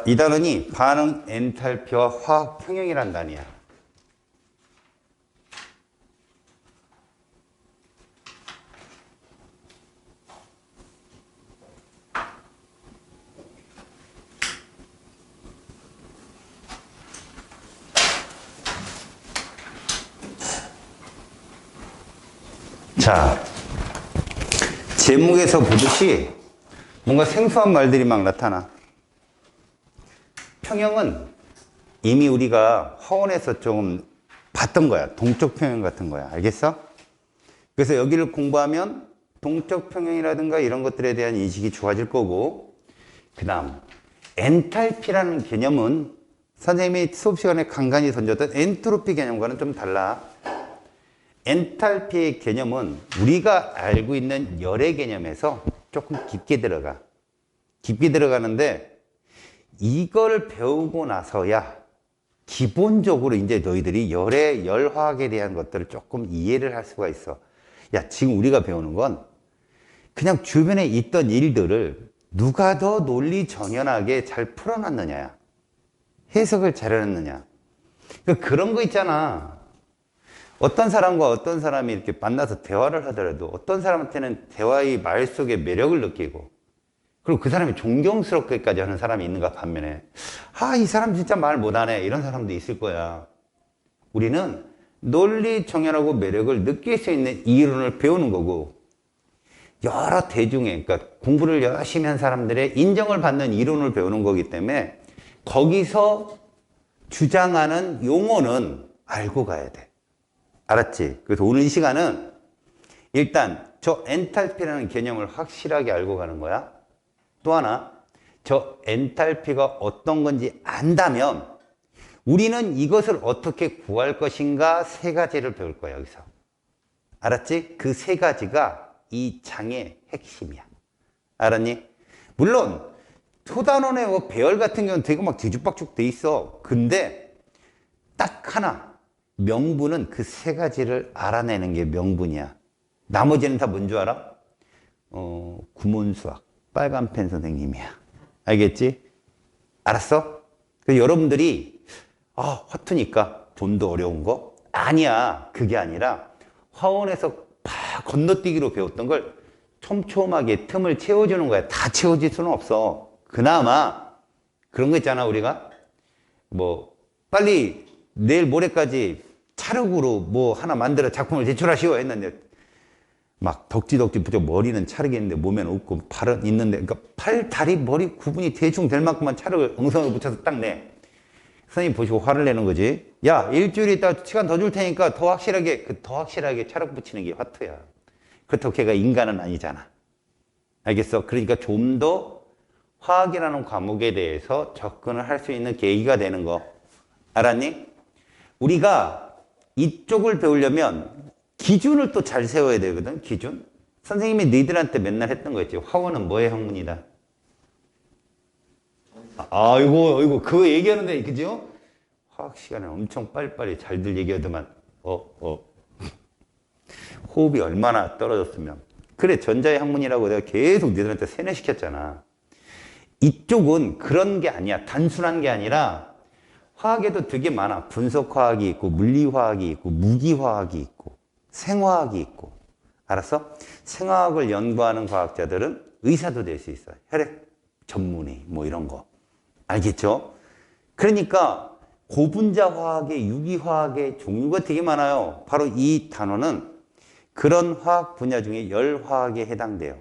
이 단원이 반응 엔탈피와 화학 평형이란 단위야. 자, 제목에서 보듯이 뭔가 생소한 말들이 막 나타나. 평형은 이미 우리가 화원에서 좀 봤던 거야. 동적 평형 같은 거야. 알겠어? 그래서 여기를 공부하면 동적 평형이라든가 이런 것들에 대한 인식이 좋아질 거고, 그 다음 엔탈피라는 개념은 선생님이 수업 시간에 간간히 던졌던 엔트로피 개념과는 좀 달라. 엔탈피의 개념은 우리가 알고 있는 열의 개념에서 조금 깊게 들어가. 깊게 들어가는데 이걸 배우고 나서야 기본적으로 이제 너희들이 열화학에 대한 것들을 조금 이해를 할 수가 있어. 야, 지금 우리가 배우는 건 그냥 주변에 있던 일들을 누가 더 논리 정연하게 잘 풀어놨느냐야. 해석을 잘 해놨느냐. 그러니까 그런 거 있잖아. 어떤 사람과 어떤 사람이 이렇게 만나서 대화를 하더라도 어떤 사람한테는 대화의 말 속에 매력을 느끼고, 그리고 그 사람이 존경스럽게까지 하는 사람이 있는가 반면에, 이 사람 진짜 말 못하네, 이런 사람도 있을 거야. 우리는 논리 정연하고 매력을 느낄 수 있는 이론을 배우는 거고, 여러 대중의, 그러니까 공부를 열심히 한 사람들의 인정을 받는 이론을 배우는 거기 때문에 거기서 주장하는 용어는 알고 가야 돼. 알았지? 그래서 오늘 이 시간은 일단 저 엔탈피라는 개념을 확실하게 알고 가는 거야. 또 하나, 저 엔탈피가 어떤 건지 안다면 우리는 이것을 어떻게 구할 것인가 세 가지를 배울 거야, 여기서. 알았지? 그 세 가지가 이 장의 핵심이야. 알았니? 물론 소단원의 뭐 배열 같은 경우는 되게 막 뒤죽박죽 돼 있어. 근데 딱 하나, 명분은 그 세 가지를 알아내는 게 명분이야. 나머지는 다 뭔 줄 알아? 구문수학 빨간펜 선생님이야. 알겠지? 알았어? 그래서 여러분들이 화투니까 좀 더 어려운 거? 아니야. 그게 아니라 화원에서 막 건너뛰기로 배웠던 걸 촘촘하게 틈을 채워주는 거야. 다 채워질 수는 없어. 그나마 그런 거 있잖아. 우리가 뭐 빨리 내일 모레까지 찰흙으로 뭐 하나 만들어 작품을 제출하시오 했는데 막 덕지덕지 부쩍 머리는 찰흙이있는데 몸에는 없고 팔은 있는데, 그러니까 팔, 다리, 머리 구분이 대충 될 만큼만 찰흙을 엉성하게 붙여서 딱 내. 선생님 보시고 화를 내는 거지. 야, 일주일 있다 시간 더 줄 테니까 더 확실하게 찰흙 붙이는 게 화투야. 그렇다고 걔가 인간은 아니잖아. 알겠어? 그러니까 좀 더 화학이라는 과목에 대해서 접근을 할 수 있는 계기가 되는 거. 알았니? 우리가 이쪽을 배우려면 기준을 또 잘 세워야 되거든. 기준. 선생님이 너희들한테 맨날 했던 거 있지. 화원은 뭐의 학문이다. 아이고 그거 얘기하는데, 그죠? 화학 시간에 엄청 빨리빨리 잘들 얘기하더만 호흡이 얼마나 떨어졌으면. 그래, 전자의 학문이라고 내가 계속 너희들한테 세뇌시켰잖아. 이쪽은 그런 게 아니야. 단순한 게 아니라 화학에도 되게 많아. 분석화학이 있고 물리화학이 있고 무기화학이 있고 생화학이 있고. 알았어? 생화학을 연구하는 과학자들은 의사도 될 수 있어. 혈액 전문의 뭐 이런 거. 알겠죠? 그러니까 고분자 화학의 유기화학의 종류가 되게 많아요. 바로 이 단어는 그런 화학 분야 중에 열화학에 해당돼요.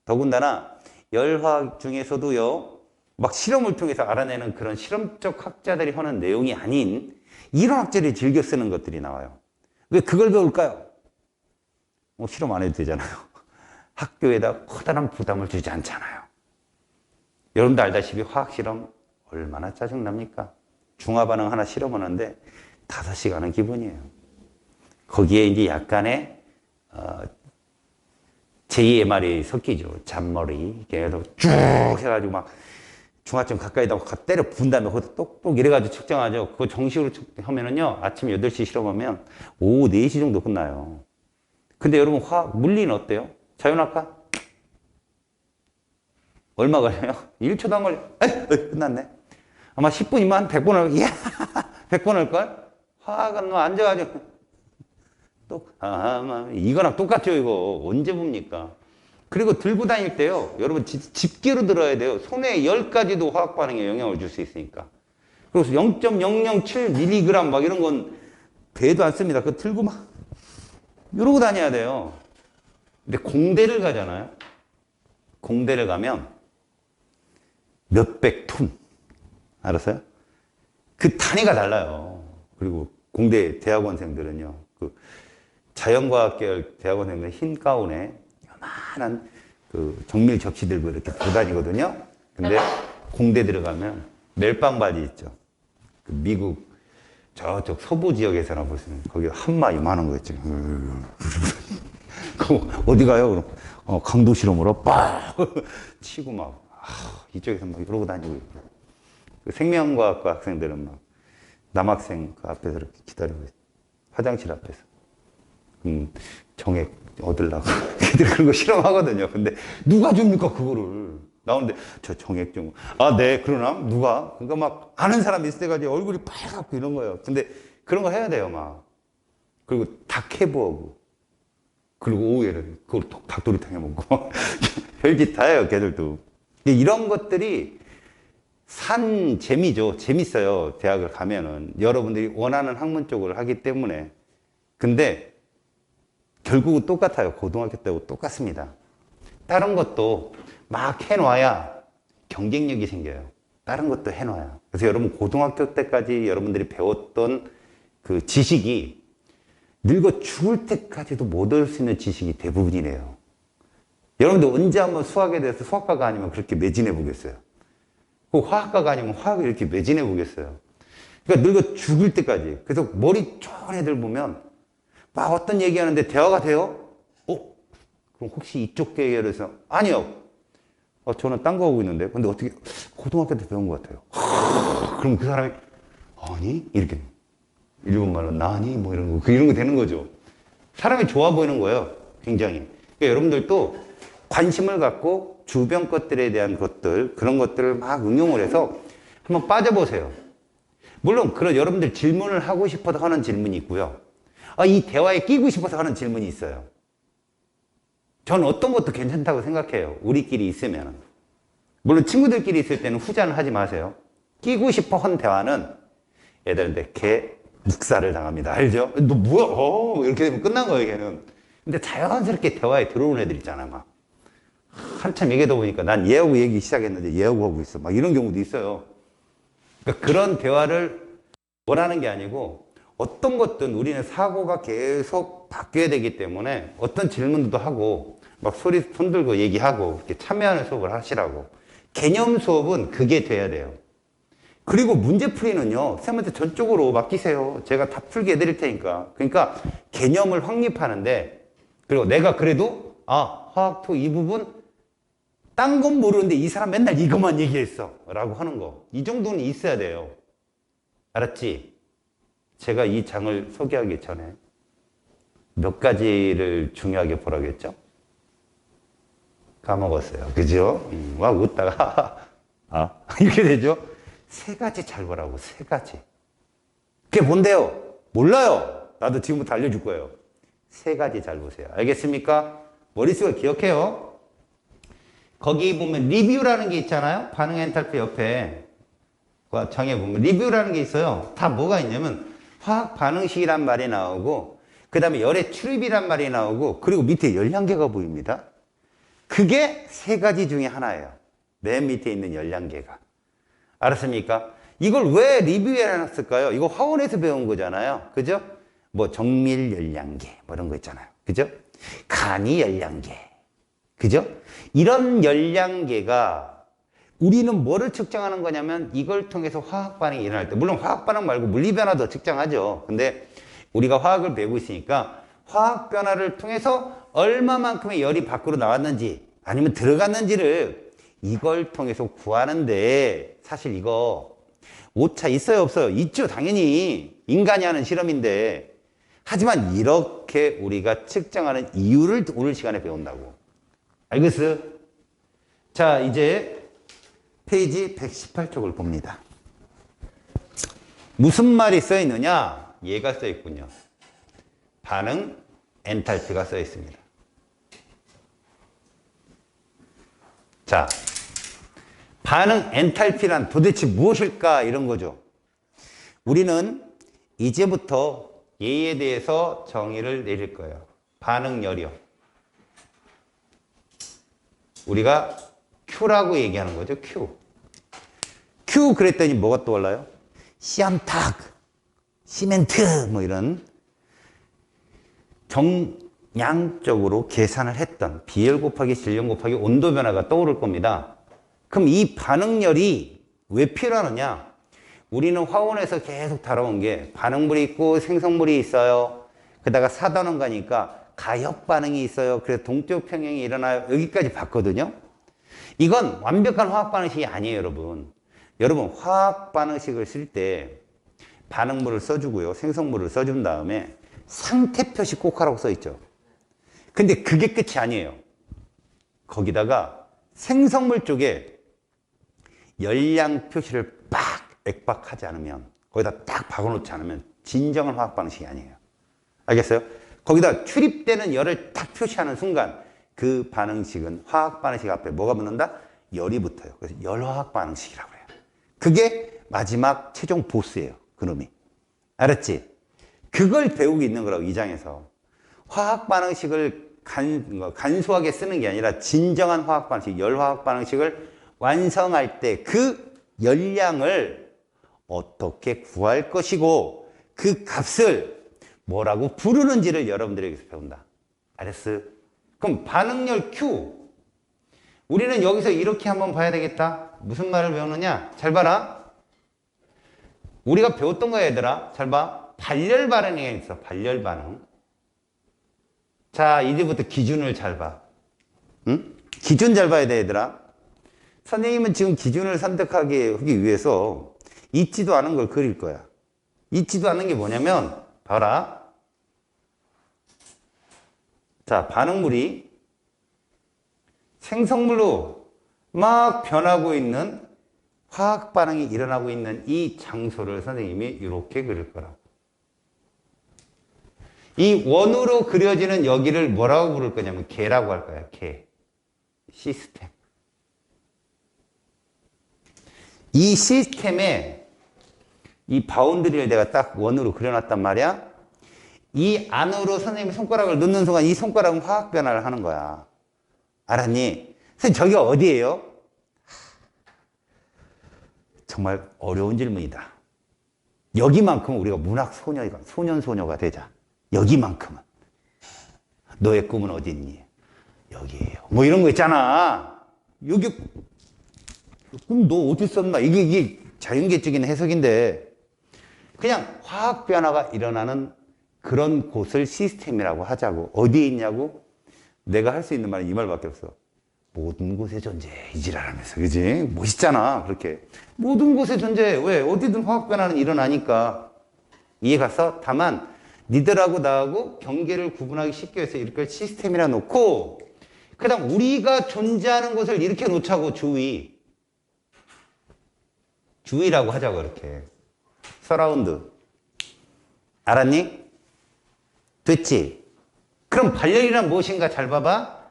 더군다나 열화학 중에서도요, 막 실험을 통해서 알아내는 그런 실험적 학자들이 하는 내용이 아닌 이론학자들이 즐겨 쓰는 것들이 나와요. 왜 그걸 배울까요? 실험 안 해도 되잖아요. 학교에다 커다란 부담을 주지 않잖아요. 여러분도 알다시피 화학 실험 얼마나 짜증납니까? 중화반응 하나 실험하는데 5시간은 기본이에요. 거기에 이제 약간의 제2의 말이 섞이죠. 잔머리. 걔도 쭉 해가지고 막 중화점 가까이다 때려 분 다음에 거기다 똑똑 이래가지고 측정하죠. 그거 정식으로 하면은요, 아침 8시 실험하면 오후 4시 정도 끝나요. 근데 여러분, 물리는 어때요? 자연학과? 얼마 걸려요? 1초도 안 걸려. 끝났네. 아마 10분이면 한 100번 할, 이야, 100번 할걸? 화학은 뭐 앉아가지고, 이거랑 똑같죠, 이거. 언제 봅니까? 그리고 들고 다닐 때요, 여러분 집게로 들어야 돼요. 손에 10가지도 화학 반응에 영향을 줄 수 있으니까. 그래서 0.007mg 막 이런 건 배도 안 씁니다. 그거 들고 막 이러고 다녀야 돼요. 근데 공대를 가잖아요. 공대를 가면 몇백 톤. 알았어요? 그 단위가 달라요. 그리고 공대 대학원생들은요. 그 자연과학 계열 대학원생들 흰 가운에 요만한 그 정밀 접시 들고 이렇게 돌아다니거든요. 근데 공대 들어가면 멜빵 바지 있죠. 그 미국 저쪽 서부 지역에서나 보시면 거기 한마 이만한 거 있죠. 어디 가요? 그럼 강도 실험으로 빡 치고 막 이쪽에서 막 이러고 다니고 있고. 그 생명과학과 학생들은 막 남학생 그 앞에서 이렇게 기다리고 있어요. 화장실 앞에서. 정액 얻으려고. 걔들 그런 거 실험하거든요. 근데 누가 줍니까, 그거를. 나오는데, 저 정액 좀. 아, 네, 그러나? 누가? 그러니까 막 아는 사람이 있을 때까지 얼굴이 빨갛고 이런 거예요. 근데 그런 거 해야 돼요, 막. 그리고 닭 해부하고. 그리고 오후에는 그걸 닭도리탕 해 먹고. 별짓 다 해요, 걔들도. 근데 이런 것들이 산 재미죠. 재밌어요. 대학을 가면은. 여러분들이 원하는 학문 쪽을 하기 때문에. 근데 결국은 똑같아요. 고등학교 때하고 똑같습니다. 다른 것도 막 해놔야 경쟁력이 생겨요. 다른 것도 해놔야. 그래서 여러분 고등학교 때까지 여러분들이 배웠던 그 지식이 늙어 죽을 때까지도 못 얻을 수 있는 지식이 대부분이래요. 여러분들 언제 한번 수학에 대해서 수학과가 아니면 그렇게 매진해 보겠어요? 그 화학과가 아니면 화학을 이렇게 매진해 보겠어요? 그러니까 늙어 죽을 때까지. 그래서 머리 좋은 애들 보면 막 어떤 얘기하는데 대화가 돼요? 그럼 혹시 이쪽 계열에서? 아니요. 저는 딴 거 하고 있는데. 근데 어떻게 고등학교 때 배운 것 같아요. 그럼 그 사람이 아니? 이렇게 일본말로 나니? 뭐 이런 거 이런 거 되는 거죠. 사람이 좋아 보이는 거예요. 굉장히. 그러니까 여러분들도 관심을 갖고 주변 것들에 대한 것들 그런 것들을 막 응용을 해서 한번 빠져보세요. 물론 그런 여러분들 질문을 하고 싶어서 하는 질문이 있고요. 이 대화에 끼고 싶어서 하는 질문이 있어요. 전 어떤 것도 괜찮다고 생각해요. 우리끼리 있으면. 물론 친구들끼리 있을 때는 후자는 하지 마세요. 끼고 싶어 한 대화는 애들한테 개 묵살을 당합니다. 알죠? 너 뭐야? 이렇게 되면 끝난 거예요, 걔는. 근데 자연스럽게 대화에 들어오는 애들 있잖아, 막. 한참 얘기하다 보니까 난 얘하고 얘기 시작했는데 얘하고 하고 있어. 막 이런 경우도 있어요. 그러니까 그런 대화를 원하는 게 아니고 어떤 것든 우리는 사고가 계속 바뀌어야 되기 때문에 어떤 질문도 하고 막 손 들고 얘기하고 이렇게 참여하는 수업을 하시라고. 개념 수업은 그게 돼야 돼요. 그리고 문제풀이는요, 쌤한테 전적으로 맡기세요. 제가 다 풀게 해드릴 테니까. 그러니까 개념을 확립하는데, 그리고 내가 그래도, 화학토 이 부분, 딴 건 모르는데 이 사람 맨날 이것만 얘기했어. 라고 하는 거. 이 정도는 있어야 돼요. 알았지? 제가 이 장을 소개하기 전에 몇 가지를 중요하게 보라고 했죠? 까먹었어요. 그죠? 막 웃다가, 이렇게 되죠? 세 가지 잘 보라고, 세 가지. 그게 뭔데요? 몰라요. 나도 지금부터 알려줄 거예요. 세 가지 잘 보세요. 알겠습니까? 머릿속에 기억해요. 거기 보면 리뷰라는 게 있잖아요. 반응 엔탈피 옆에. 장에 보면 리뷰라는 게 있어요. 다 뭐가 있냐면 화학 반응식이란 말이 나오고 그 다음에 열의 출입이란 말이 나오고 그리고 밑에 열량계가 보입니다. 그게 세 가지 중에 하나예요. 맨 밑에 있는 열량계가. 알았습니까? 이걸 왜 리뷰에 해놨을까요? 이거 화원에서 배운 거잖아요. 그죠? 뭐 정밀 열량계 뭐 이런 거 있잖아요. 그죠? 간이 열량계. 그죠? 이런 열량계가 우리는 뭐를 측정하는 거냐면 이걸 통해서 화학 반응이 일어날 때, 물론 화학 반응 말고 물리 변화도 측정하죠. 근데 우리가 화학을 배우고 있으니까 화학 변화를 통해서 얼마만큼의 열이 밖으로 나왔는지 아니면 들어갔는지를 이걸 통해서 구하는데, 사실 이거 오차 있어요 없어요? 있죠. 당연히 인간이 하는 실험인데. 하지만 이렇게 우리가 측정하는 이유를 오늘 시간에 배운다고. 알겠어요? 자, 이제 페이지 118쪽을 봅니다. 무슨 말이 써 있느냐? 얘가 써 있군요. 반응 엔탈피가 써 있습니다. 자, 반응 엔탈피란 도대체 무엇일까? 이런 거죠. 우리는 이제부터 얘에 대해서 정의를 내릴 거예요. 반응열이요. 우리가 Q라고 얘기하는 거죠. Q 그랬더니 뭐가 떠올라요? 씨암탉, 시멘트 뭐 이런 정량적으로 계산을 했던 비열 곱하기 질량 곱하기 온도 변화가 떠오를 겁니다. 그럼 이 반응열이 왜 필요하느냐? 우리는 화원에서 계속 다뤄온 게 반응물이 있고 생성물이 있어요. 그러다가 사단원 가니까 가역 반응이 있어요. 그래서 동쪽 평형이 일어나요. 여기까지 봤거든요. 이건 완벽한 화학 반응식이 아니에요, 여러분. 여러분, 화학 반응식을 쓸 때 반응물을 써주고요. 생성물을 써준 다음에 상태 표시 꼭 하라고 써 있죠. 근데 그게 끝이 아니에요. 거기다가 생성물 쪽에 열량 표시를 빡 액박하지 않으면, 거기다 딱 박아놓지 않으면 진정한 화학 반응식이 아니에요. 알겠어요? 거기다 출입되는 열을 딱 표시하는 순간 그 반응식은 화학 반응식 앞에 뭐가 붙는다? 열이 붙어요. 그래서 열화학 반응식이라고 해요. 그게 마지막 최종 보스예요. 그놈이. 알았지? 그걸 배우고 있는 거라고, 이 장에서. 화학 반응식을 간소하게 쓰는 게 아니라 진정한 화학 반응식, 열화학 반응식을 완성할 때 그 열량을 어떻게 구할 것이고 그 값을 뭐라고 부르는지를 여러분들이 여기서 배운다. 알았어? 그럼 반응열 Q. 우리는 여기서 이렇게 한번 봐야 되겠다. 무슨 말을 배우느냐? 잘 봐라. 우리가 배웠던 거야, 얘들아. 잘 봐. 발열 반응이 있어. 발열 반응. 자, 이제부터 기준을 잘 봐. 응? 기준 잘 봐야 돼, 얘들아. 선생님은 지금 기준을 선택하기 위해서 있지도 않은 걸 그릴 거야. 있지도 않은 게 뭐냐면, 봐라. 자, 반응물이 생성물로 막 변하고 있는 화학 반응이 일어나고 있는 이 장소를 선생님이 이렇게 그릴 거라고. 이 원으로 그려지는 여기를 뭐라고 부를 거냐면 개라고 할 거야. 개. 시스템. 이 시스템에 이 바운드리를 내가 딱 원으로 그려놨단 말이야. 이 안으로 선생님이 손가락을 넣는 순간 이 손가락은 화학 변화를 하는 거야. 알았니? 선생님, 저기가 어디예요? 정말 어려운 질문이다. 여기만큼은 우리가 문학 소년소녀가 되자. 여기만큼은. 너의 꿈은 어디 있니? 여기에요. 뭐 이런 거 있잖아. 여기, 꿈 너 어디 썼나? 이게 자연계적인 해석인데, 그냥 화학 변화가 일어나는 그런 곳을 시스템이라고 하자고. 어디에 있냐고? 내가 할 수 있는 말은 이 말밖에 없어. 모든 곳에 존재해. 이 지랄하면서. 그지? 멋있잖아. 그렇게. 모든 곳에 존재해. 왜? 어디든 화학 변화는 일어나니까. 이해 갔어? 다만 니들하고 나하고 경계를 구분하기 쉽게 해서 이렇게 시스템이라 놓고, 그 다음 우리가 존재하는 곳을 이렇게 놓자고. 주위라고 하자고. 이렇게 서라운드. 알았니? 됐지? 그럼 발열이란 무엇인가 잘 봐봐.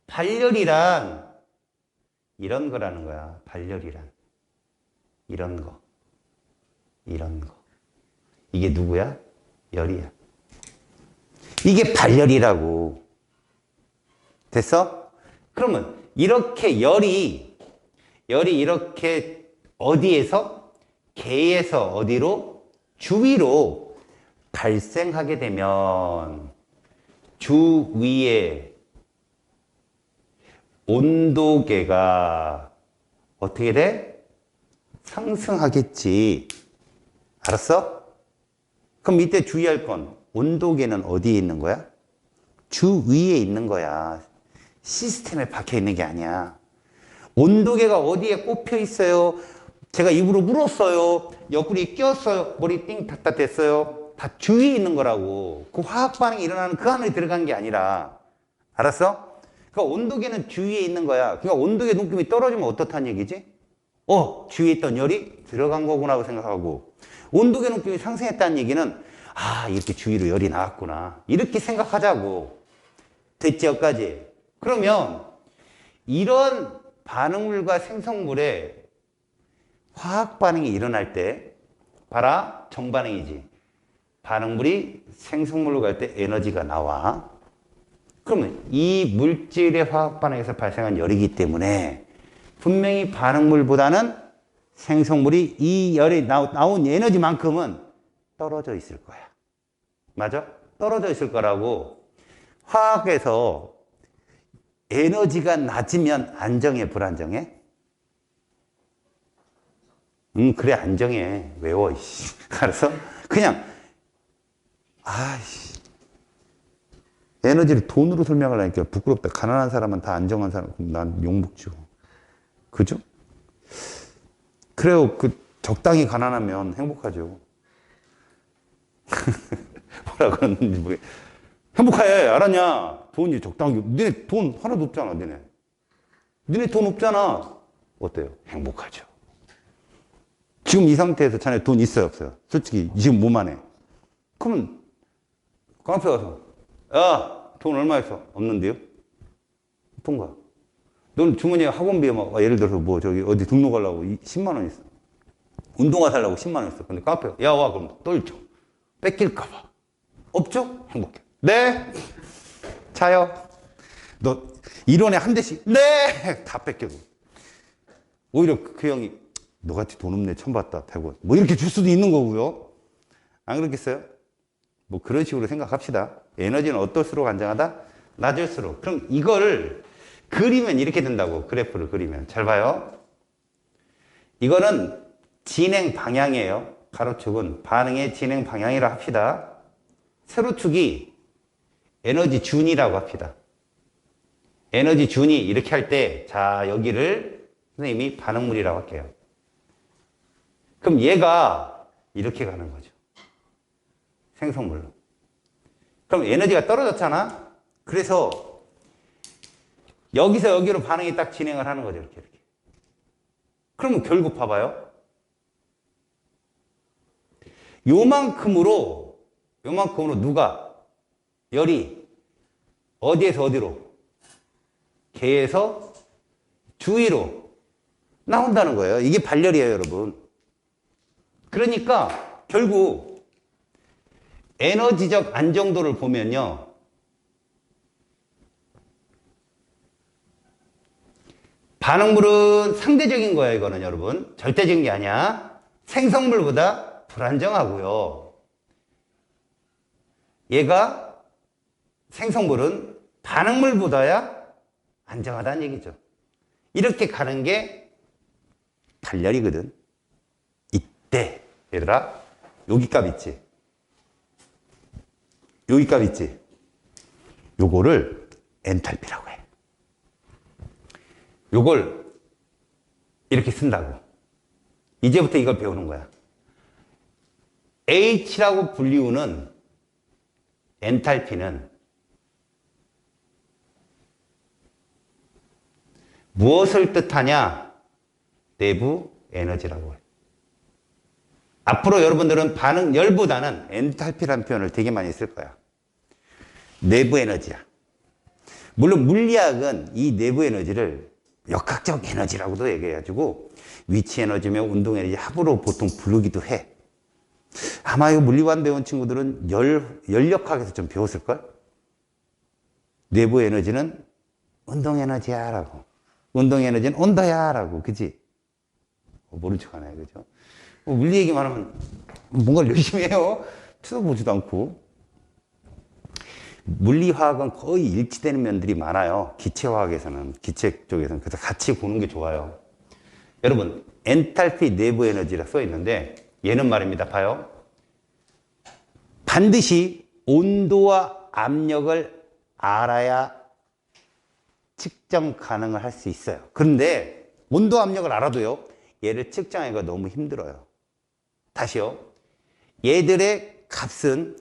발열이란 이런 거라는 거야. 발열이란 이런 거, 이런 거. 이게 누구야? 열이야. 이게 발열이라고. 됐어? 그러면 이렇게 열이 이렇게 어디에서? 개에서 어디로? 주위로 발생하게 되면 주위에 온도계가 어떻게 돼? 상승하겠지. 알았어? 그럼 이때 주의할 건 온도계는 어디에 있는 거야? 주위에 있는 거야. 시스템에 박혀 있는 게 아니야. 온도계가 어디에 꼽혀 있어요? 제가 입으로 물었어요. 옆구리 꼈어요. 머리 띵 탔다 됐어요. 다 주위에 있는 거라고. 그 화학 반응이 일어나는 그 안에 들어간 게 아니라. 알았어? 그러니까 온도계는 주위에 있는 거야. 그러니까 온도계 눈금이 떨어지면 어떻다는 얘기지? 주위에 있던 열이 들어간 거구나 생각하고, 온도계 높임이 상승했다는 얘기는 아, 이렇게 주위로 열이 나왔구나. 이렇게 생각하자고. 됐지, 여기까지? 그러면 이런 반응물과 생성물의 화학 반응이 일어날 때 봐라, 정반응이지. 반응물이 생성물로 갈 때 에너지가 나와. 그러면 이 물질의 화학 반응에서 발생한 열이기 때문에 분명히 반응물보다는 생성물이 이 열이 나온 에너지만큼은 떨어져 있을 거야. 맞아? 떨어져 있을 거라고. 화학에서 에너지가 낮으면 안정해, 불안정해? 그래, 안정해. 외워, 이씨. 알았어? 그냥, 아이씨. 에너지를 돈으로 설명을 하니까 부끄럽다. 가난한 사람은 다 안정한 사람. 그럼 난 욕먹죠. 그죠? 그래요. 적당히 가난하면 행복하죠. 뭐라 그러는지 모르겠 행복해. 알았냐? 돈이 적당히. 니네 돈 하나도 없잖아, 니네. 니네 돈 없잖아. 어때요? 행복하죠. 지금 이 상태에서 자네 돈 있어요, 없어요? 솔직히 지금 뭐만 해? 그러면 카페 가서 야, 돈 얼마 있어? 없는데요? 어떤 거야? 넌 주머니에 학원비에 막 예를 들어서 뭐 저기 어디 등록하려고 10만 원 있어. 운동화 살려고 10만 원 있어. 근데 카페 야, 와, 그럼 떨죠. 뺏길까 봐. 없죠? 행복해. 네. 차요. 너 1원에 한 대씩. 네. 다 뺏겨도. 오히려 그 형이 너같이 돈 없네. 처음 봤다. 100원. 뭐 이렇게 줄 수도 있는 거고요. 안 그렇겠어요? 뭐 그런 식으로 생각합시다. 에너지는 어떨수록 안정하다? 낮을수록. 그럼 이거를 그리면 이렇게 된다고. 그래프를 그리면. 잘 봐요. 이거는 진행 방향이에요. 가로축은 반응의 진행 방향이라 합시다. 세로축이 에너지 준이라고 합시다. 에너지 준이 이렇게 할 때, 자, 여기를 선생님이 반응물이라고 할게요. 그럼 얘가 이렇게 가는 거죠. 생성물로. 그럼 에너지가 떨어졌잖아? 그래서 여기서 여기로 반응이 딱 진행을 하는 거죠. 이렇게. 그러면 결국 봐봐요. 요만큼으로 누가? 열이 어디에서 어디로? 개에서 주위로 나온다는 거예요. 이게 발열이에요, 여러분. 그러니까 결국 에너지적 안정도를 보면요. 반응물은 상대적인 거예요, 이거는 여러분. 절대적인 게 아니야. 생성물보다 불안정하고요. 얘가 생성물은 반응물보다야 안정하다는 얘기죠. 이렇게 가는 게 발열이거든. 이때 얘들아, 여기 값 있지? 여기 값 있지? 요거를 엔탈피라고 해. 요걸 이렇게 쓴다고. 이제부터 이걸 배우는 거야. H라고 불리우는 엔탈피는 무엇을 뜻하냐? 내부 에너지라고 해. 앞으로 여러분들은 반응 열보다는 엔탈피라는 표현을 되게 많이 쓸 거야. 내부 에너지야. 물론 물리학은 이 내부 에너지를 역학적 에너지라고도 얘기해가지고 위치 에너지며 운동 에너지 합으로 보통 부르기도 해. 아마 이 물리관 배운 친구들은 열역학에서 좀 배웠을걸? 내부 에너지는 운동 에너지야 라고. 운동 에너지는 온도야 라고. 그치? 모른 척 하네. 그죠? 물리 얘기만 하면 뭔가 열심히 해요. 쳐다보지도 않고. 물리화학은 거의 일치되는 면들이 많아요. 기체화학에서는, 기체 쪽에서는. 그래서 같이 보는 게 좋아요. 여러분, 엔탈피 내부 에너지라 써 있는데, 얘는 말입니다. 봐요. 반드시 온도와 압력을 알아야 측정 가능을 할 수 있어요. 그런데 온도 압력을 알아도요, 얘를 측정하기가 너무 힘들어요. 다시요. 얘들의 값은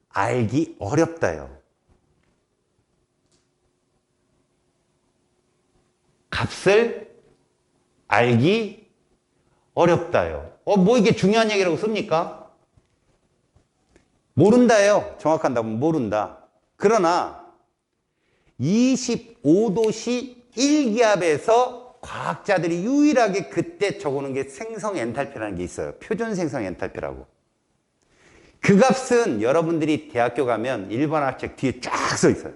알기 어렵다요. 값을 알기 어렵다요. 뭐 이게 중요한 얘기라고 씁니까? 모른다예요. 정확한 답은 모른다. 그러나 25도씨 1기압에서 과학자들이 유일하게 그때 적어놓은 게 생성 엔탈피라는 게 있어요. 표준 생성 엔탈피라고. 그 값은 여러분들이 대학교 가면 일반학책 뒤에 쫙 써 있어요.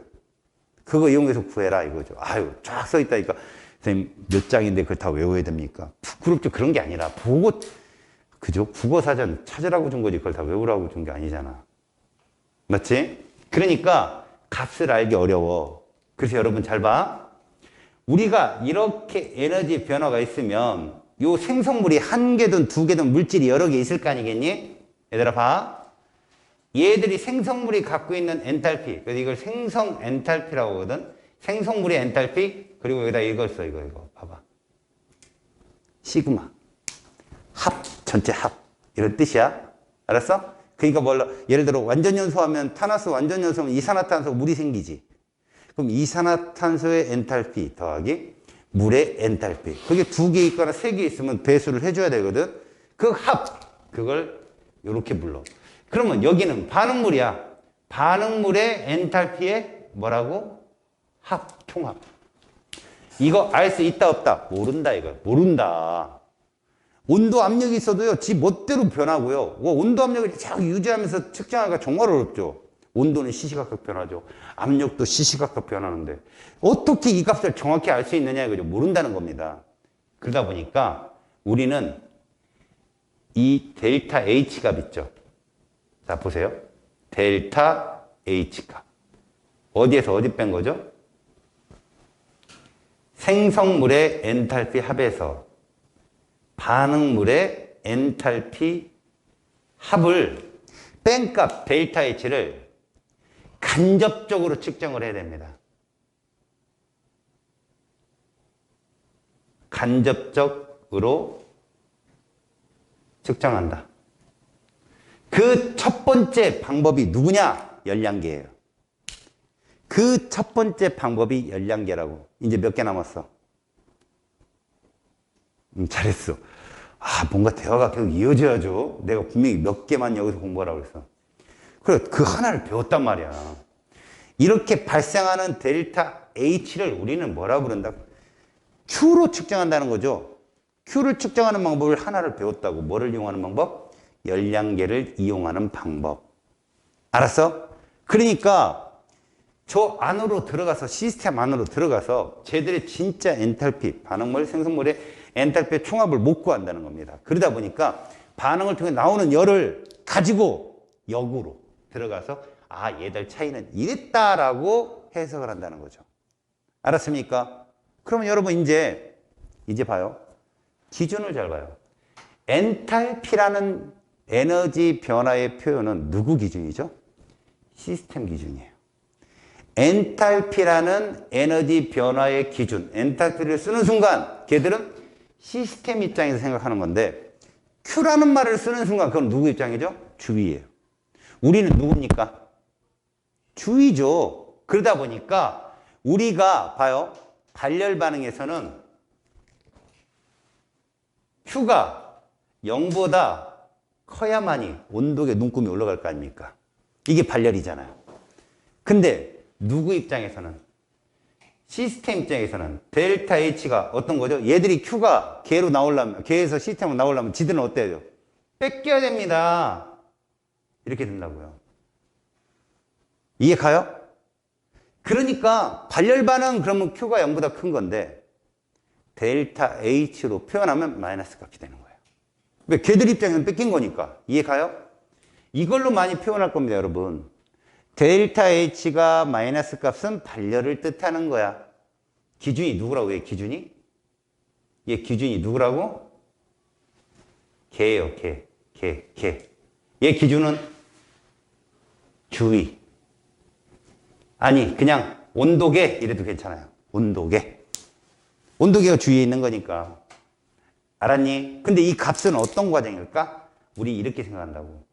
그거 이용해서 구해라 이거죠. 아유, 쫙 써 있다니까. 선생님, 몇 장인데 그걸 다 외워야 됩니까? 부끄럽죠. 그런 게 아니라 보고, 그죠? 국어사전 찾으라고 준 거지. 그걸 다 외우라고 준 게 아니잖아. 맞지? 그러니까 값을 알기 어려워. 그래서 여러분 잘 봐. 우리가 이렇게 에너지 변화가 있으면 요 생성물이 한 개든 두 개든 물질이 여러 개 있을 거 아니겠니? 얘들아 봐. 얘들이 생성물이 갖고 있는 엔탈피, 그래서 이걸 생성 엔탈피라고 하거든. 생성물의 엔탈피, 그리고 여기다 이걸 써. 이거 봐봐. 시그마 합, 전체 합 이런 뜻이야. 알았어? 그러니까 뭘로, 예를 들어 완전연소하면 탄화수 완전연소하면 이산화탄소 물이 생기지. 그럼 이산화탄소의 엔탈피 더하기 물의 엔탈피, 그게 두 개 있거나 세 개 있으면 배수를 해줘야 되거든. 그 합, 그걸 이렇게 불러. 그러면 여기는 반응물이야. 반응물의 엔탈피의 뭐라고? 합, 총합. 이거 알 수 있다 없다? 모른다 이거. 모른다. 온도 압력이 있어도요, 지 멋대로 변하고요. 온도 압력을 자꾸 유지하면서 측정하기가 정말 어렵죠. 온도는 시시각각 변하죠. 압력도 시시각각 변하는데 어떻게 이 값을 정확히 알 수 있느냐 이거죠. 모른다는 겁니다. 그러다 보니까 우리는 이 델타 H 값 있죠. 자, 보세요. 델타 H 값. 어디에서 어디 뺀 거죠? 생성물의 엔탈피 합에서 반응물의 엔탈피 합을 뺀 값 델타 H를 간접적으로 측정을 해야 됩니다. 간접적으로 측정한다. 그 첫 번째 방법이 누구냐? 열량계예요. 그 첫 번째 방법이 열량계라고. 이제 몇 개 남았어? 잘했어. 뭔가 대화가 계속 이어져야죠. 내가 분명히 몇 개만 여기서 공부하라고 그랬어. 그래, 그 하나를 배웠단 말이야. 이렇게 발생하는 델타 H를 우리는 뭐라 부른다? Q로 측정한다는 거죠. Q를 측정하는 방법을 하나를 배웠다고. 뭐를 이용하는 방법? 열량계를 이용하는 방법. 알았어? 그러니까 저 안으로 들어가서, 시스템 안으로 들어가서 쟤들의 진짜 엔탈피, 반응물, 생성물의 엔탈피의 총합을 못 구한다는 겁니다. 그러다 보니까 반응을 통해 나오는 열을 가지고 역으로 들어가서 얘들 차이는 이랬다라고 해석을 한다는 거죠. 알았습니까? 그러면 여러분 이제 봐요. 기준을 잘 봐요. 엔탈피라는 에너지 변화의 표현은 누구 기준이죠? 시스템 기준이에요. 엔탈피라는 에너지 변화의 기준, 엔탈피를 쓰는 순간 걔들은 시스템 입장에서 생각하는 건데 Q라는 말을 쓰는 순간 그건 누구 입장이죠? 주위예요. 우리는 누굽니까? 주위죠. 그러다 보니까 우리가 봐요. 발열 반응에서는 Q가 0보다 커야만이 온도계 눈금이 올라갈 거 아닙니까? 이게 발열이잖아요. 근데 누구 입장에서는, 시스템 입장에서는 델타 H가 어떤 거죠? 얘들이 Q가 개로 나오려면, 개에서 시스템으로 나오려면 지들은 어때요? 뺏겨야 됩니다. 이렇게 된다고요. 이해 가요? 그러니까 발열 반응 그러면 Q가 0보다 큰 건데 델타 H로 표현하면 마이너스 값이 되는 거예요. 왜? 걔들 입장에서는 뺏긴 거니까. 이해 가요? 이걸로 많이 표현할 겁니다, 여러분. 델타 H가 마이너스 값은 발열을 뜻하는 거야. 기준이 누구라고 해? 기준이? 얘 기준이 누구라고? 개예요. 개. 얘 기준은 주위. 아니, 그냥 온도계 이래도 괜찮아요. 온도계. 온도계가 주위에 있는 거니까. 알았니? 근데 이 값은 어떤 과정일까? 우리 이렇게 생각한다고.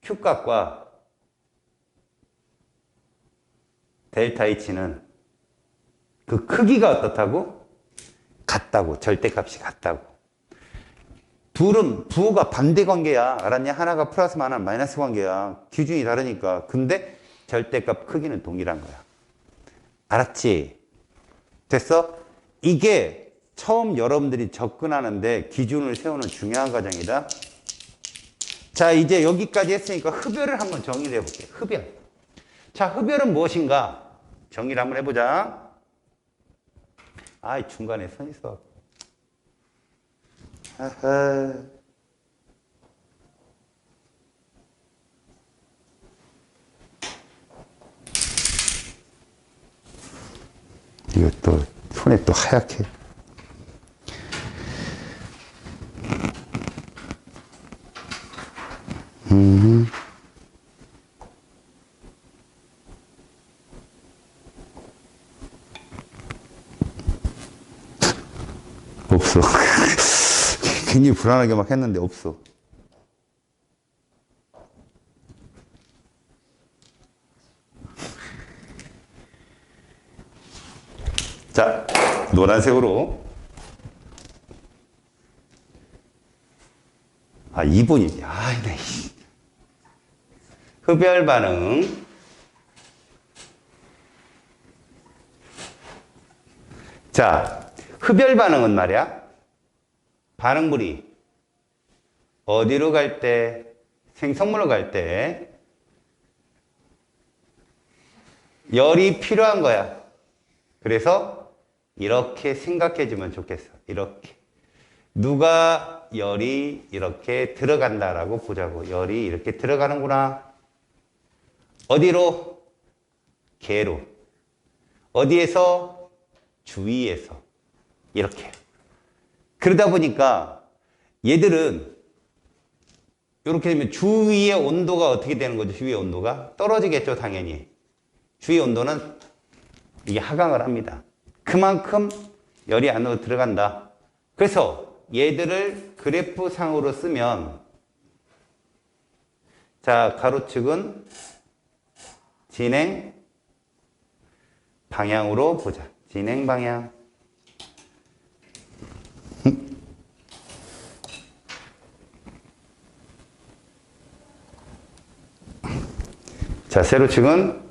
Q값과 델타 H는 그 크기가 어떻다고? 같다고. 절대값이 같다고. 둘은 부호가 반대 관계야. 알았냐? 하나가 플러스면 하나는 마이너스 관계야. 기준이 다르니까. 근데 절대값 크기는 동일한 거야. 알았지? 됐어? 이게 처음 여러분들이 접근하는데 기준을 세우는 중요한 과정이다. 자, 이제 여기까지 했으니까 흡열을 한번 정의를 해볼게요. 흡열. 자, 흡열은 무엇인가? 정의를 한번 해보자. 아, 중간에 선 있어. 아하. 이거 또 손에 또 하얗게. 없어. 굉장히 불안하게 막 했는데 없어. 자, 노란색으로. 아, 2분이. 아, 네. 흡열 반응. 자, 흡열 반응은 말이야. 반응물이 어디로 갈 때? 생성물로 갈 때 열이 필요한 거야. 그래서 이렇게 생각해 주면 좋겠어. 이렇게. 누가 열이 이렇게 들어간다라고 보자고. 열이 이렇게 들어가는구나. 어디로? 개로. 어디에서? 주위에서. 이렇게. 그러다 보니까 얘들은 이렇게 되면 주위의 온도가 어떻게 되는 거죠? 주위의 온도가 떨어지겠죠, 당연히. 주위 온도는 이게 하강을 합니다. 그만큼 열이 안으로 들어간다. 그래서 얘들을 그래프상으로 쓰면, 자, 가로축은 진행 방향으로 보자. 진행 방향. 자, 세로축은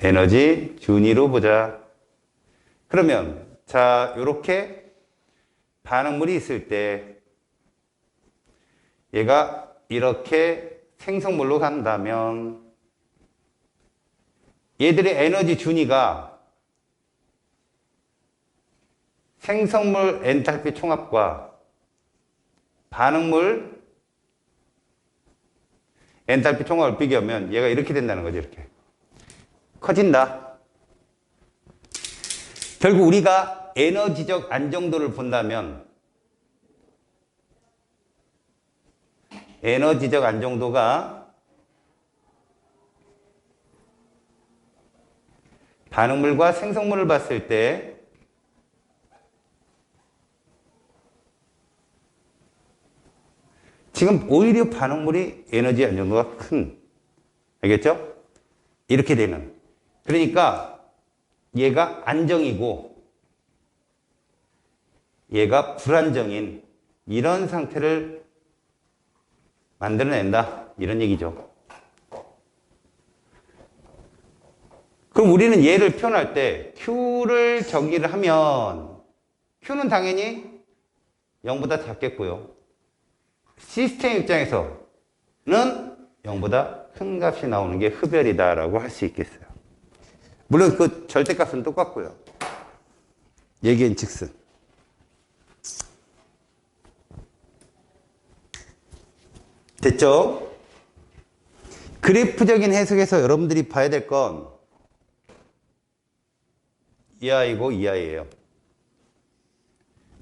에너지 준위로 보자. 그러면 자, 요렇게 반응물이 있을 때 얘가 이렇게 생성물로 간다면 얘들의 에너지 준위가 생성물 엔탈피 총합과 반응물 엔탈피 총합을 비교하면 얘가 이렇게 된다는 거죠. 이렇게 커진다. 결국 우리가 에너지적 안정도를 본다면 에너지적 안정도가 반응물과 생성물을 봤을 때 지금 오히려 반응물이 에너지 안정도가 큰, 알겠죠? 이렇게 되는. 그러니까 얘가 안정이고 얘가 불안정인 이런 상태를 만들어낸다. 이런 얘기죠. 그럼 우리는 얘를 표현할 때 Q를 정의를 하면 Q는 당연히 0보다 작겠고요. 시스템 입장에서는 0보다 큰 값이 나오는 게 흡열이다라고 할 수 있겠어요. 물론 그 절대값은 똑같고요. 얘기한 즉슨. 됐죠? 그래프적인 해석에서 여러분들이 봐야 될 건 이 아이고 이 아이예요.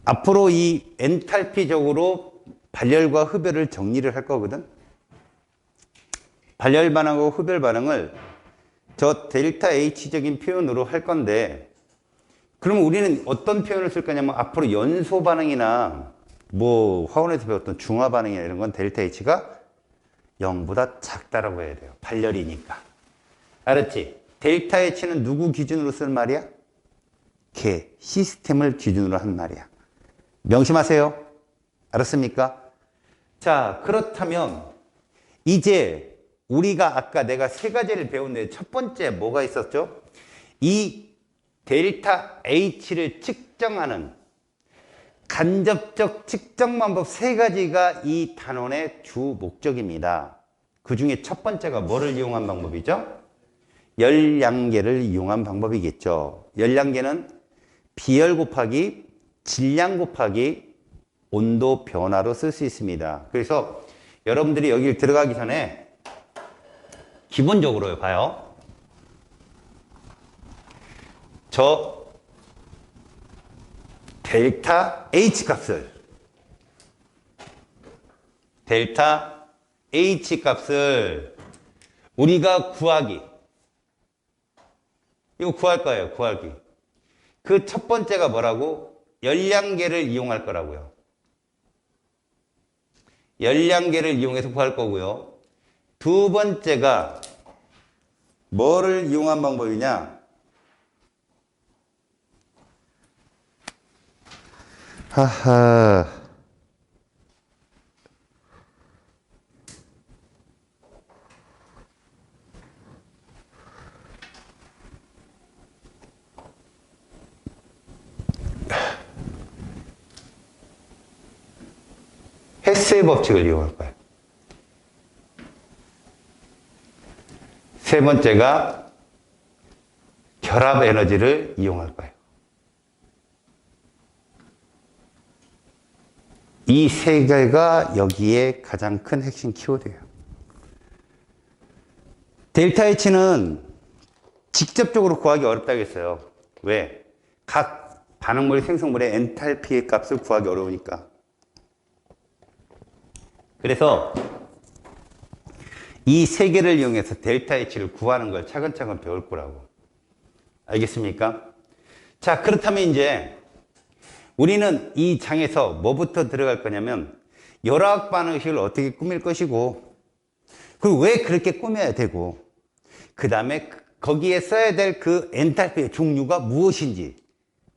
앞으로 이 엔탈피적으로 발열과 흡열을 정리를 할 거거든. 발열 반응하고 흡열 반응을 저 델타 H적인 표현으로 할 건데, 그러면 우리는 어떤 표현을 쓸 거냐면 앞으로 연소 반응이나 뭐 화원에서 배웠던 중화 반응이나 이런 건 델타 H가 0보다 작다라고 해야 돼요. 발열이니까. 알았지? 델타 H는 누구 기준으로 쓸 말이야? 개, 시스템을 기준으로 한 말이야. 명심하세요. 알았습니까? 자, 그렇다면 이제 우리가 아까 내가 세 가지를 배웠는데 첫 번째 뭐가 있었죠? 이 델타 H를 측정하는 간접적 측정 방법 세 가지가 이 단원의 주 목적입니다. 그 중에 첫 번째가 뭐를 이용한 방법이죠? 열량계를 이용한 방법이겠죠. 열량계는 비열 곱하기 질량 곱하기 온도 변화로 쓸 수 있습니다. 그래서 여러분들이 여기 들어가기 전에 기본적으로 봐요. 저 델타 H 값을 우리가 구하기, 이거 구할 거예요. 구하기. 그 첫 번째가 뭐라고? 열량계를 이용할 거라고요. 열량계를 이용해서 구할 거고요. 두 번째가 뭐를 이용한 방법이냐? 하하. 헤스의 법칙을 이용할 거예요. 세 번째가 결합 에너지를 이용할 거예요. 이 세 개가 여기에 가장 큰 핵심 키워드예요. 델타 H는 직접적으로 구하기 어렵다겠어요. 왜? 각 반응물 생성물의 엔탈피의 값을 구하기 어려우니까. 그래서 이 세 개를 이용해서 델타 H를 구하는 걸 차근차근 배울 거라고. 알겠습니까? 자, 그렇다면 이제 우리는 이 장에서 뭐부터 들어갈 거냐면 열화학 반응식을 어떻게 꾸밀 것이고, 그리고 왜 그렇게 꾸며야 되고, 그 다음에 거기에 써야 될 그 엔탈피의 종류가 무엇인지,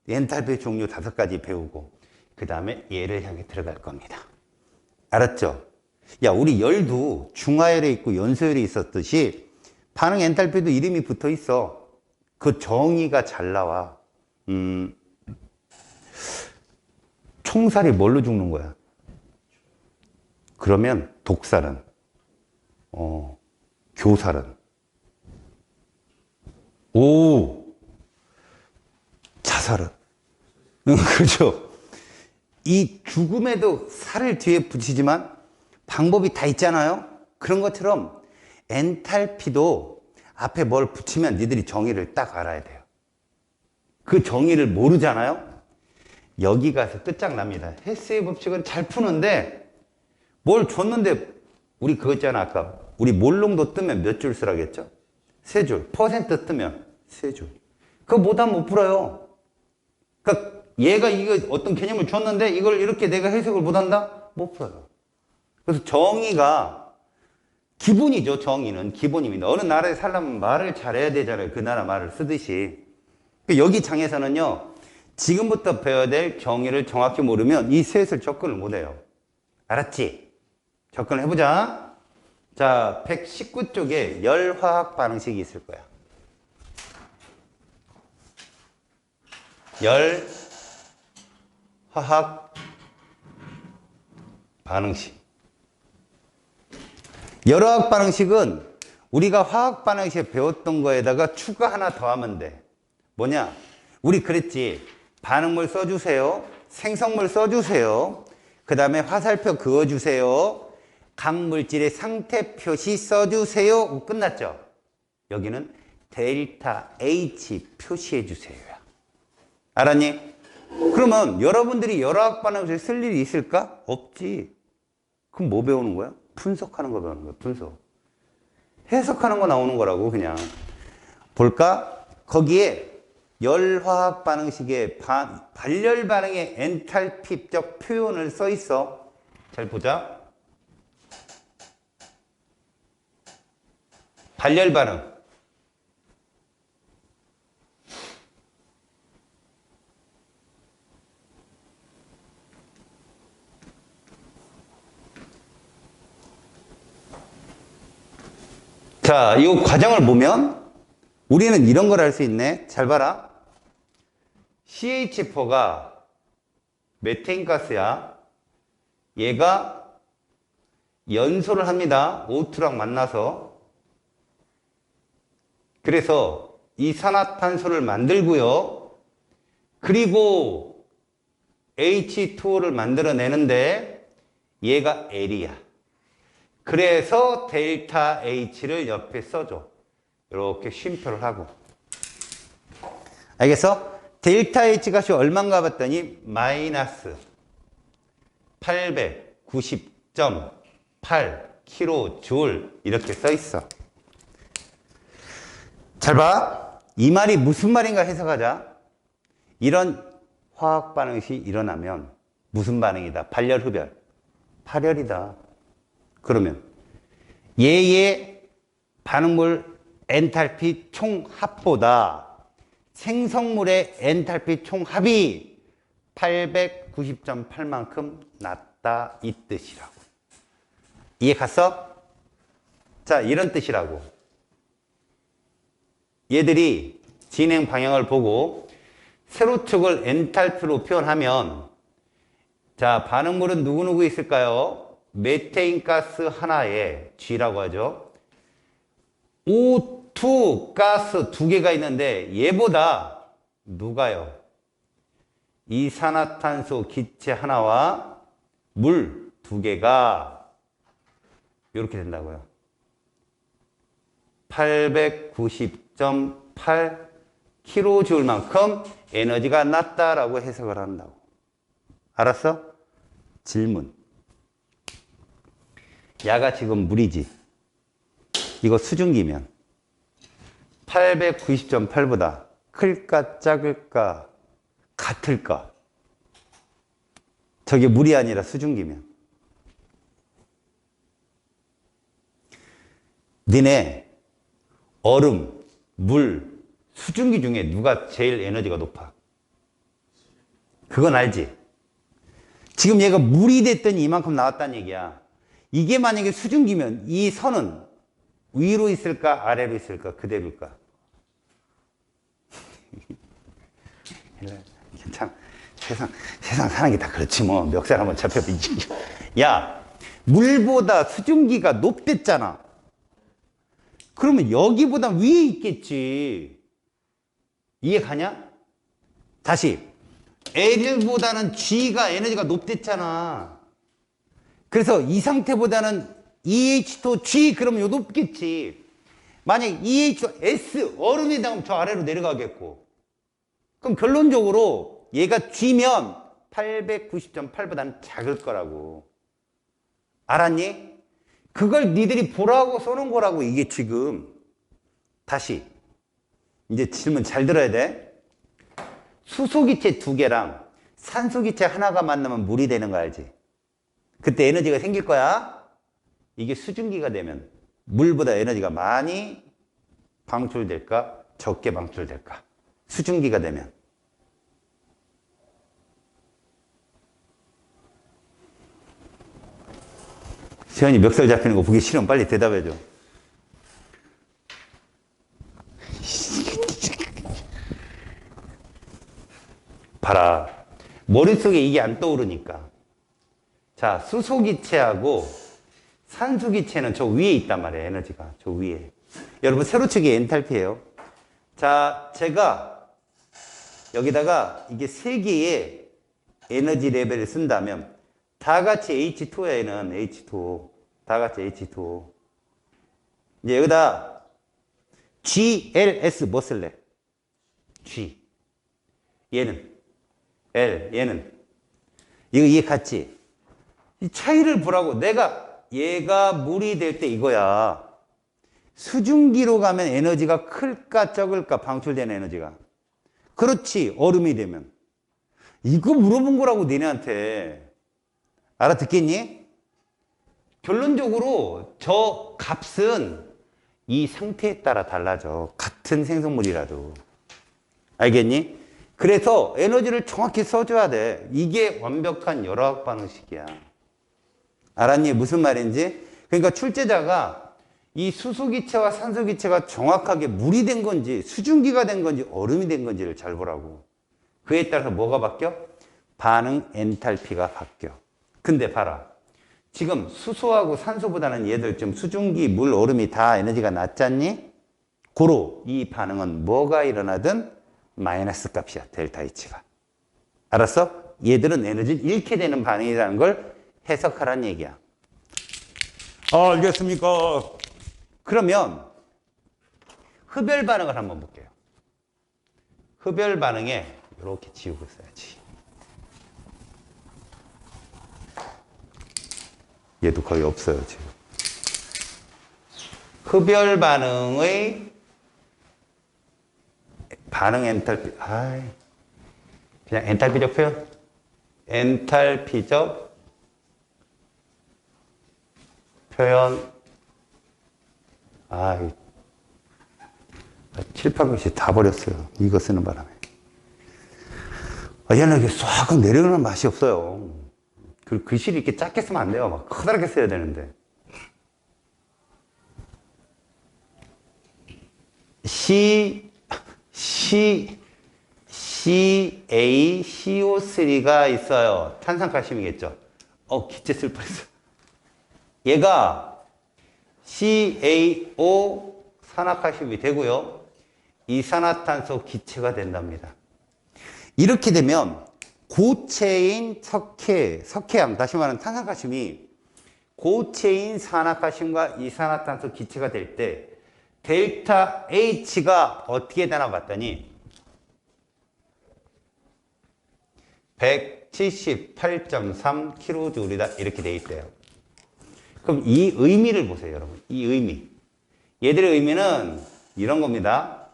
엔탈피의 종류 5가지 배우고, 그 다음에 얘를 향해 들어갈 겁니다. 알았죠? 야, 우리 열도 중하열에 있고 연소열에 있었듯이 반응 엔탈피도 이름이 붙어 있어. 그 정의가 잘 나와. 총살이 뭘로 죽는 거야? 그러면 독살은, 교살은, 자살은. 그렇죠? 이 죽음에도 살을 뒤에 붙이지만 방법이 다 있잖아요. 그런 것처럼 엔탈피도 앞에 뭘 붙이면 니들이 정의를 딱 알아야 돼요. 그 정의를 모르잖아요. 여기 가서 끝장납니다. 헤스의 법칙은 잘 푸는데 뭘 줬는데, 우리 그거 있잖아. 아까 우리 몰농도 뜨면 몇 줄 쓰라고 했죠? 3줄. 퍼센트 뜨면 3줄. 그거 못하면 못 풀어요. 그러니까 얘가 이거 어떤 개념을 줬는데 이걸 이렇게 내가 해석을 못한다? 못 풀어요. 그래서 정의가 기본이죠. 정의는 기본입니다. 어느 나라에 살려면 말을 잘해야 되잖아요. 그 나라 말을 쓰듯이. 여기 장에서는요, 지금부터 배워야 될 정의를 정확히 모르면 이 셋을 접근을 못해요. 알았지? 접근을 해보자. 자, 119쪽에 열화학 반응식이 있을 거야. 열화학 반응식. 열화학 반응식은 우리가 화학 반응식에 배웠던 거에다가 추가 하나 더 하면 돼. 뭐냐? 우리 그랬지. 반응물 써주세요. 생성물 써주세요. 그 다음에 화살표 그어주세요. 각 물질의 상태 표시 써주세요. 끝났죠? 여기는 델타 H 표시해주세요. 알았니? 그러면 여러분들이 열화학 반응식을 쓸 일이 있을까? 없지. 그럼 뭐 배우는 거야? 분석하는 거 배우는 거야. 분석. 해석하는 거 나오는 거라고. 그냥 볼까? 거기에 열화학 반응식의 발열 반응의 엔탈피적 표현을 써 있어. 잘 보자. 발열 반응. 자, 이 과정을 보면 우리는 이런 걸 알 수 있네. 잘 봐라. CH4가 메테인 가스야. 얘가 연소를 합니다. O2랑 만나서. 그래서 이산화탄소를 만들고요. 그리고 H2O를 만들어내는데 얘가 L이야. 그래서 델타 H를 옆에 써줘. 이렇게 쉼표를 하고. 알겠어? 델타 H 값이 얼마인가 봤더니 마이너스 890.8 kJ 이렇게 써 있어. 잘 봐. 이 말이 무슨 말인가 해석하자. 이런 화학 반응이 일어나면 무슨 반응이다? 발열, 흡열. 발열이다. 그러면 얘의 반응물 엔탈피 총합보다 생성물의 엔탈피 총합이 890.8만큼 낮다 이 뜻이라고. 이해 갔어? 자, 이런 뜻이라고. 얘들이 진행 방향을 보고 세로축을 엔탈피로 표현하면 자, 반응물은 누구누구 있을까요? 메테인 가스 하나에 G라고 하죠. O2 가스 두 개가 있는데 얘보다 누가요? 이산화탄소 기체 하나와 물 두 개가 이렇게 된다고요. 890.8 kJ만큼 에너지가 낮다라고 해석을 한다고. 알았어? 질문. 야가 지금 물이지. 이거 수증기면 890.8보다 클까 작을까 같을까? 저게 물이 아니라 수증기면. 니네 얼음, 물, 수증기 중에 누가 제일 에너지가 높아? 그건 알지? 지금 얘가 물이 됐더니 이만큼 나왔다는 얘기야. 이게 만약에 수증기면 이 선은 위로 있을까 아래로 있을까 그대로일까? 괜찮아. 세상 사는 게 다 그렇지 뭐. 멱살 한번 잡혀보지. 야, 물보다 수증기가 높댔잖아. 그러면 여기보다 위에 있겠지. 이해 가냐? 다시. L보다는 G가 에너지가 높댔잖아. 그래서 이 상태보다는 EH2 G 그러면 요 높겠지. 만약 EH2 S 얼음이 닿으면 저 아래로 내려가겠고. 그럼 결론적으로 얘가 G면 890.8보다는 작을 거라고. 알았니? 그걸 니들이 보라고 써놓은 거라고 이게 지금. 다시. 이제 질문 잘 들어야 돼. 수소기체 두 개랑 산소기체 하나가 만나면 물이 되는 거 알지? 그때 에너지가 생길 거야. 이게 수증기가 되면 물보다 에너지가 많이 방출될까? 적게 방출될까? 수증기가 되면. 세연이 멱살 잡히는 거 보기 싫으면 빨리 대답해줘. 봐라. 머릿속에 이게 안 떠오르니까. 자, 수소기체하고 산소기체는 저 위에 있단 말이에요. 에너지가. 저 위에. 여러분, 세로축이 엔탈피예요. 자, 제가 여기다가 이게 세 개의 에너지 레벨을 쓴다면 다 같이 H2O에는 H2O. 다 같이 H2O. 이제 여기다 GLS 뭐 쓸래? G. 얘는 L. 얘는. 이거 이해 갔지? 이 차이를 보라고. 내가 얘가 물이 될 때 이거야. 수증기로 가면 에너지가 클까 적을까 방출되는 에너지가. 그렇지. 얼음이 되면. 이거 물어본 거라고 니네한테. 알아듣겠니? 결론적으로 저 값은 이 상태에 따라 달라져. 같은 생성물이라도. 알겠니? 그래서 에너지를 정확히 써줘야 돼. 이게 완벽한 열화학 반응식이야. 알았니? 무슨 말인지? 그러니까 출제자가 이 수소기체와 산소기체가 정확하게 물이 된 건지 수증기가 된 건지 얼음이 된 건지를 잘 보라고. 그에 따라서 뭐가 바뀌어? 반응 엔탈피가 바뀌어. 근데 봐라. 지금 수소하고 산소보다는 얘들 좀 수증기, 물, 얼음이 다 에너지가 낮잖니? 고로 이 반응은 뭐가 일어나든 마이너스 값이야. 델타 H가. 알았어? 얘들은 에너지를 잃게 되는 반응이라는 걸 해석하라는 얘기야. 알겠습니까? 그러면 흡열 반응을 한번 볼게요. 흡열 반응에 이렇게 지우고 써야지. 얘도 거의 없어요, 지금. 흡열 반응의 반응 엔탈피, 그냥 엔탈피적 표현? 엔탈피적 표현. 칠판글씨 다 버렸어요. 이거 쓰는 바람에. 얘는 이게 쏙 내려오는 맛이 없어요. 그 글씨를 이렇게 작게 쓰면 안 돼요. 막 커다랗게 써야 되는데. CaCO3가 있어요. 탄산칼슘이겠죠. 기체 쓸 뻔했어. 얘가 CaO 산화칼슘이 되고요. 이산화탄소 기체가 된답니다. 이렇게 되면 고체인 석회암, 다시 말하면 탄산칼슘이 고체인 산화칼슘과 이산화탄소 기체가 될 때 델타 H가 어떻게 되나 봤더니 178.3kJ이다 이렇게 돼 있대요. 그럼 이 의미를 보세요, 여러분. 이 의미. 얘들의 의미는 이런 겁니다.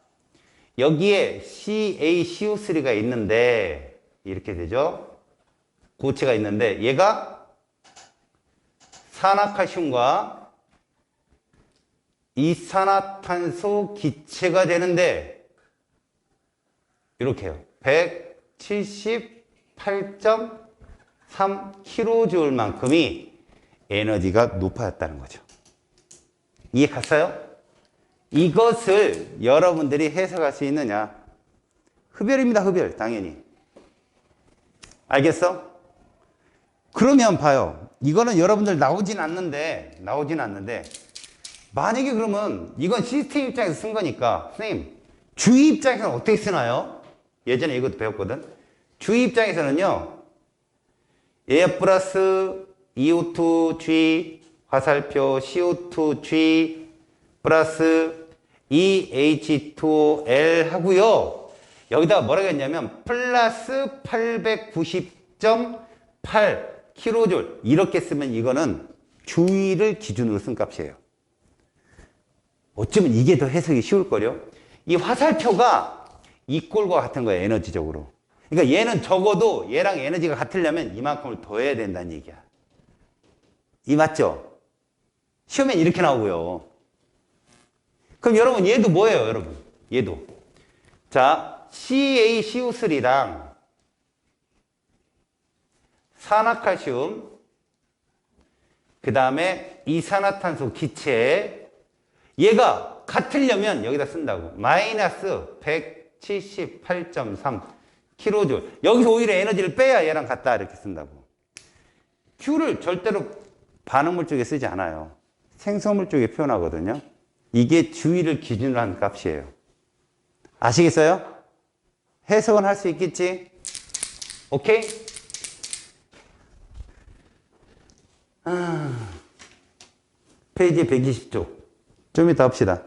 여기에 CaCO3가 있는데 이렇게 되죠. 고체가 있는데 얘가 산화칼슘과 이산화탄소 기체가 되는데 이렇게 해요. 178.3kJ만큼이 에너지가 높아졌다는 거죠. 이해 갔어요? 이것을 여러분들이 해석할 수 있느냐? 흡열입니다, 흡열. 당연히. 알겠어? 그러면 봐요. 이거는 여러분들 나오진 않는데 만약에 그러면 이건 시스템 입장에서 쓴 거니까 선생님 주의 입장에서는 어떻게 쓰나요? 예전에 이것도 배웠거든. 주의 입장에서는요. 얘 플러스 EO2G 화살표 CO2G 플러스 EH2OL 하고요. 여기다가 뭐라고 했냐면 플러스 890.8kJ 이렇게 쓰면 이거는 주의를 기준으로 쓴 값이에요. 어쩌면 이게 더 해석이 쉬울걸요. 이 화살표가 이 꼴과 같은 거예요. 에너지적으로. 그러니까 얘는 적어도 얘랑 에너지가 같으려면 이만큼을 더 해야 된다는 얘기야. 이 맞죠? 시험엔 이렇게 나오고요. 그럼 여러분 얘도 뭐예요, 여러분? 얘도. 자, CaCO3랑 산화칼슘 그 다음에 이산화탄소 기체 얘가 같으려면 여기다 쓴다고. 마이너스 178.3kJ. 여기서 오히려 에너지를 빼야 얘랑 같다 이렇게 쓴다고. Q를 절대로 반응물 쪽에 쓰지 않아요. 생성물 쪽에 표현하거든요. 이게 주의를 기준으로 한 값이에요. 아시겠어요? 해석은 할 수 있겠지? 오케이? 페이지 120쪽. 좀 이따 합시다.